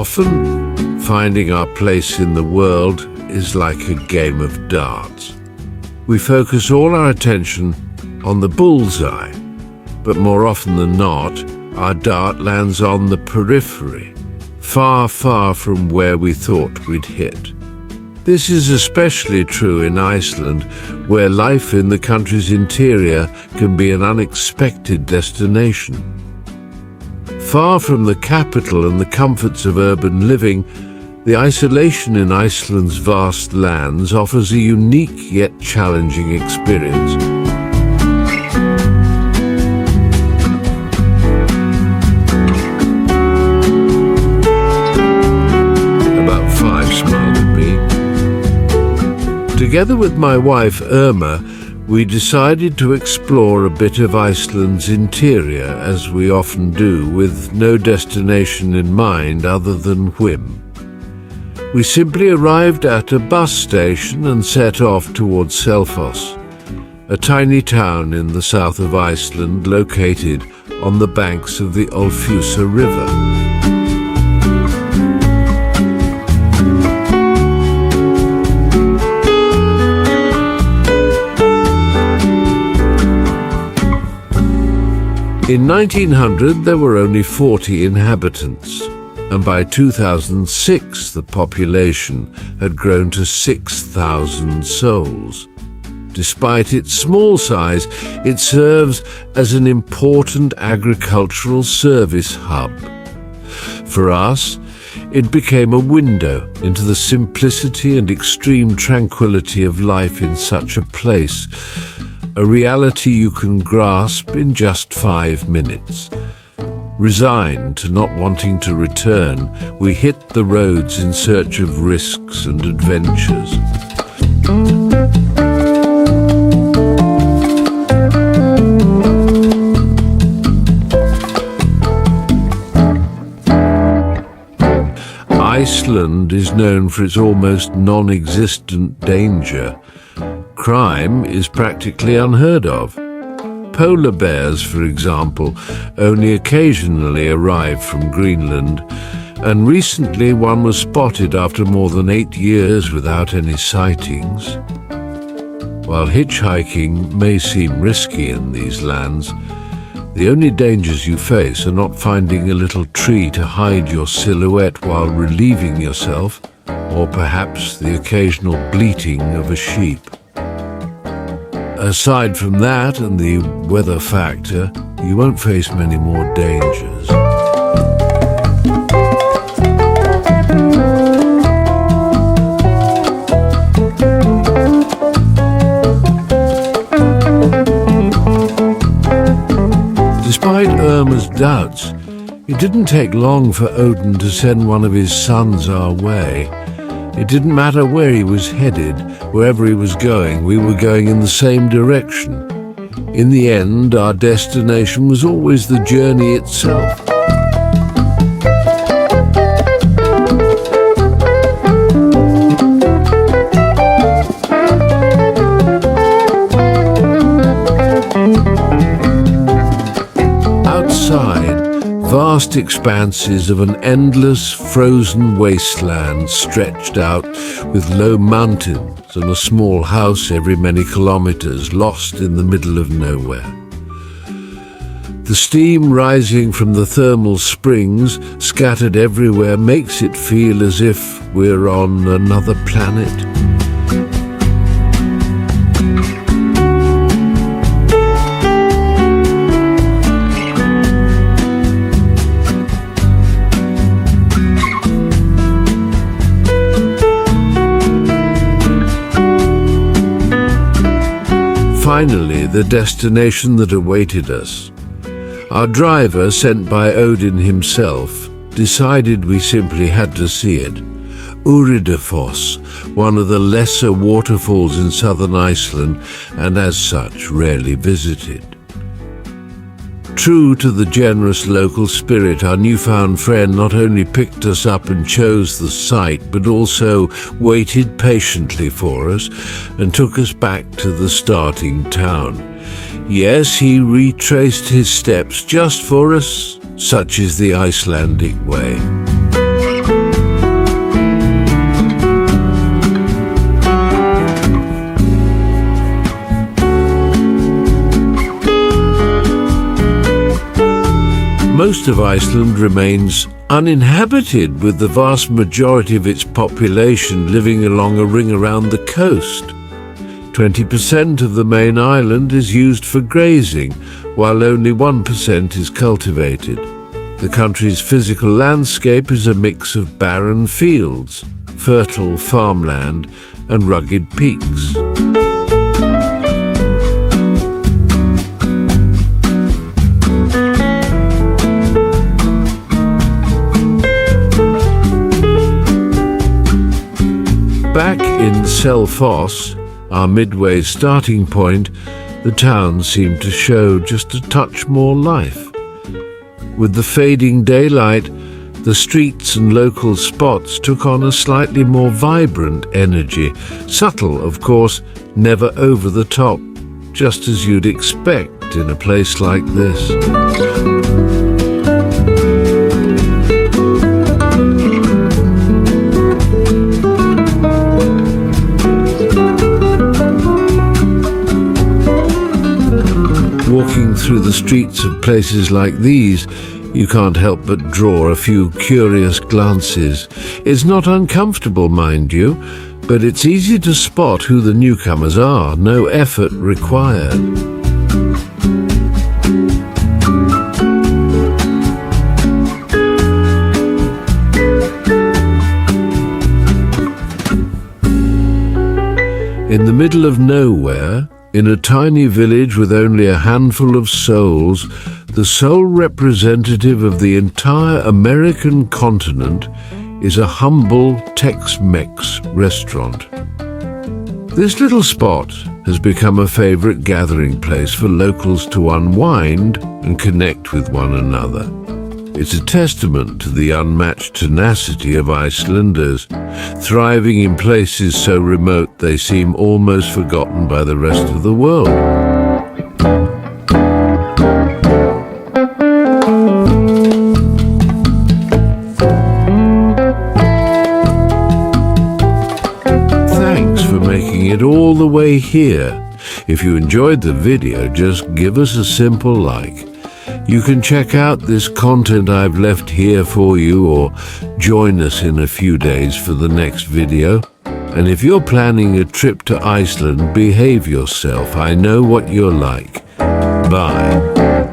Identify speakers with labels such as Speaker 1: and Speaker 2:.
Speaker 1: Often, finding our place in the world is like a game of darts. We focus all our attention on the bullseye, but more often than not, our dart lands on the periphery, far, far from where we thought we'd hit. This is especially true in Iceland, where life in the country's interior can be an unexpected destination. Far from the capital and the comforts of urban living, the isolation in Iceland's vast lands offers a unique yet challenging experience. About 5 smiled at me. Together with my wife Irma, we decided to explore a bit of Iceland's interior, as we often do, with no destination in mind other than whim. We simply arrived at a bus station and set off towards Selfoss, a tiny town in the south of Iceland located on the banks of the Ölfusá River. In 1900 there were only 40 inhabitants, and by 2006 the population had grown to 6,000 souls. Despite its small size, it serves as an important agricultural service hub. For us, it became a window into the simplicity and extreme tranquility of life in such a place, a reality you can grasp in just 5 minutes. Resigned to not wanting to return, we hit the roads in search of risks and adventures. Iceland is known for its almost non-existent danger. Crime is practically unheard of. Polar bears, for example, only occasionally arrive from Greenland, and recently one was spotted after more than 8 years without any sightings. While hitchhiking may seem risky in these lands, the only dangers you face are not finding a little tree to hide your silhouette while relieving yourself, or perhaps the occasional bleating of a sheep. Aside from that and the weather factor, you won't face many more dangers. Despite Irma's doubts, it didn't take long for Odin to send one of his sons our way. It didn't matter where he was headed, wherever he was going, we were going in the same direction. In the end, our destination was always the journey itself. Outside, vast expanses of an endless frozen wasteland stretched out with low mountains and a small house every many kilometers, lost in the middle of nowhere. The steam rising from the thermal springs scattered everywhere makes it feel as if we're on another planet. Finally, the destination that awaited us. Our driver, sent by Odin himself, decided we simply had to see it. Uridafoss, one of the lesser waterfalls in southern Iceland, and as such rarely visited. True to the generous local spirit, our newfound friend not only picked us up and chose the site, but also waited patiently for us and took us back to the starting town. Yes, he retraced his steps just for us. Such is the Icelandic way. most of Iceland remains uninhabited, with the vast majority of its population living along a ring around the coast. 20% of the main island is used for grazing, while only 1% is cultivated. The country's physical landscape is a mix of barren fields, fertile farmland, and rugged peaks. Back in Selfoss, our midway starting point, the town seemed to show just a touch more life. With the fading daylight, the streets and local spots took on a slightly more vibrant energy. Subtle, of course, never over the top, just as you'd expect in a place like this. Walking through the streets of places like these, you can't help but draw a few curious glances. It's not uncomfortable, mind you, but it's easy to spot who the newcomers are, no effort required. In the middle of nowhere, in a tiny village with only a handful of souls, the sole representative of the entire American continent is a humble Tex-Mex restaurant. This little spot has become a favorite gathering place for locals to unwind and connect with one another. It's a testament to the unmatched tenacity of Icelanders, thriving in places so remote they seem almost forgotten by the rest of the world. Thanks for making it all the way here. If you enjoyed the video, just give us a simple like. You can check out this content I've left here for you, or join us in a few days for the next video. And if you're planning a trip to Iceland, behave yourself. I know what you're like. Bye.